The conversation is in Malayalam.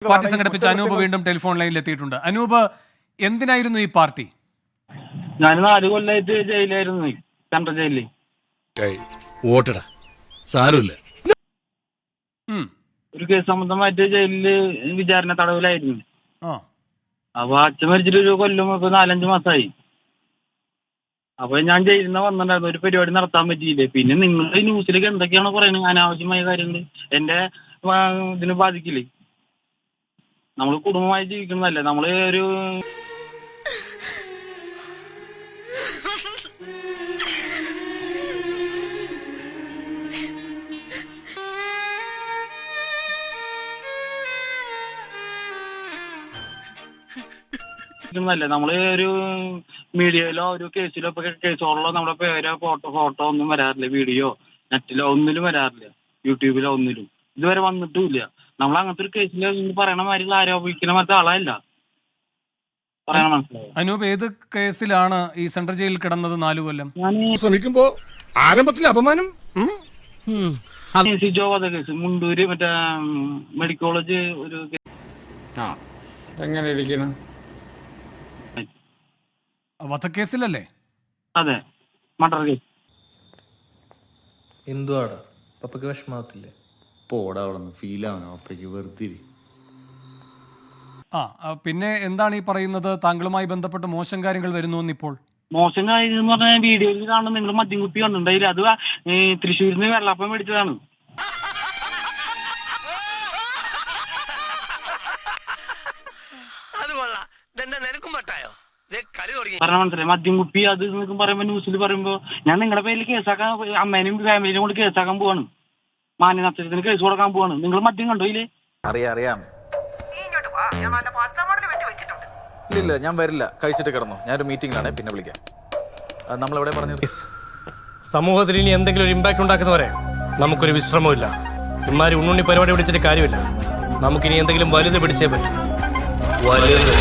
പാർട്ടി സംഘടിപ്പിച്ച അനൂപ് വീണ്ടും ടെലിഫോൺ ലൈനിൽ എത്തിയിട്ടുണ്ട്. അനൂപ്, എന്തിനായിരുന്നു ഈ പാർട്ടി? ഞാൻ 4 കൊല്ലമായിട്ട് ജയിലായിരുന്നു, സെൻട്രൽ ജയിലിൽ. ഓട്ടടാ സാരമില്ല. ഒരു കേസ് സംബന്ധമായിട്ട് ജയിലില് വിചാരണ തടവിലായിരുന്നു. അപ്പൊ അച്ഛൻ മരിച്ചിട്ട് 1 കൊല്ലം ഇപ്പൊ 4-5 മാസമായി. അപ്പൊ ഞാൻ ജയിലിൽ നിന്ന് വന്നിട്ടുണ്ടായിരുന്നു, ഒരു പരിപാടി നടത്താൻ പറ്റിയില്ലേ. പിന്നെ നിങ്ങൾ ഈ ന്യൂസിലേക്ക് എന്തൊക്കെയാണോ പറയുന്നത്, അനാവശ്യമായ കാര്യങ്ങൾ എന്റെ ഇതിന് ബാധിക്കില്ലേ? നമ്മൾ കുടുംബമായി ജീവിക്കുന്നതല്ലേ, നമ്മള് ഒരു നമ്മള് ഒരു മീഡിയയിലോ ഒരു കേസിലോ ഇപ്പൊ കേസുകളിലോ നമ്മുടെ പേരോ ഫോട്ടോ ഒന്നും വരാറില്ല. വീഡിയോ നെറ്റിലോ ഒന്നിലും വരാറില്ല, യൂട്യൂബിലോ ഒന്നിലും ഇതുവരെ വന്നിട്ടുമില്ല. നമ്മൾ അങ്ങനത്തെ ഒരു കേസിൽ പറയണ മാതിരി ആരോപിക്കുന്ന മറ്റേ ആളല്ല. പറയണ മനസ്സിലായോ? അനൂപ്, ഏത് കേസിലാണ് ഈ സെൻട്രൽ ജയിലിൽ കിടന്നത് 4 കൊല്ലം? ഞാൻ ശ്രമിക്കുമ്പോ ആരംഭത്തിൽ അപമാനം. സിജോ വധക്കേസ്, മുണ്ടൂര് മറ്റേ മെഡിക്കൽ കോളേജ് ഒരു എങ്ങനെ ഇരിക്കണം? വധക്കേസിലല്ലേ? അതെ, മർഡർ കേസ്. എന്തുവാടാ പപ്പക്ക് വിഷമാവത്തില്ലേ? പോടാ അവിടെ നിന്ന് ഫീൽ ആവണോ അപ്പയ്ക്ക് വെറുതെ. പിന്നെ എന്താണ് ഈ പറയുന്നത്? താങ്കളുമായി ബന്ധപ്പെട്ട് മോശം കാര്യങ്ങൾ വരുന്നു ഇപ്പോൾ. മോശം കാര്യം എന്ന് പറഞ്ഞാൽ വീഡിയോയിൽ കാണുന്ന നിങ്ങൾ മദ്യം കുപ്പി കണ്ടിട്ടുണ്ടായില്ല, അത് തൃശ്ശൂരിൽ നിന്ന് വെള്ളപ്പം മേടിച്ചതാണ്. പറഞ്ഞ മനസ്സിലായി, മദ്യം കുപ്പി അത് എന്നൊക്കെ പറയുമ്പോ ന്യൂസിൽ പറയുമ്പോ ഞാൻ നിങ്ങളുടെ പേരിൽ കേസാക്കാൻ, അമ്മേനെയും ഫാമിലിയും കൊണ്ട് കേസാക്കാൻ പോവാണ്, മാന്യനഷ്ടത്തിന് കേസ് കൊടുക്കാൻ പോവാണ്. നിങ്ങൾ മദ്യം കണ്ടോ ഇല്ലേ? അറിയാം. ഇല്ല ഞാൻ വരില്ല, കഴിച്ചിട്ട് കിടന്നു. ഞാനൊരു മീറ്റിംഗിലാണ്, പിന്നെ വിളിക്കാം. നമ്മളെവിടെ പറഞ്ഞത്? സമൂഹത്തിൽ ഇനി എന്തെങ്കിലും ഒരു ഇമ്പാക്ട് ഉണ്ടാക്കുന്നവരെ നമുക്കൊരു വിശ്രമമില്ല. ഇമാരി ഉണ്ണുണ്ണി പരിപാടി പിടിച്ചിട്ട് കാര്യമില്ല. നമുക്കിനി എന്തെങ്കിലും വലുത് പിടിച്ചേ പറ്റും. വലുത്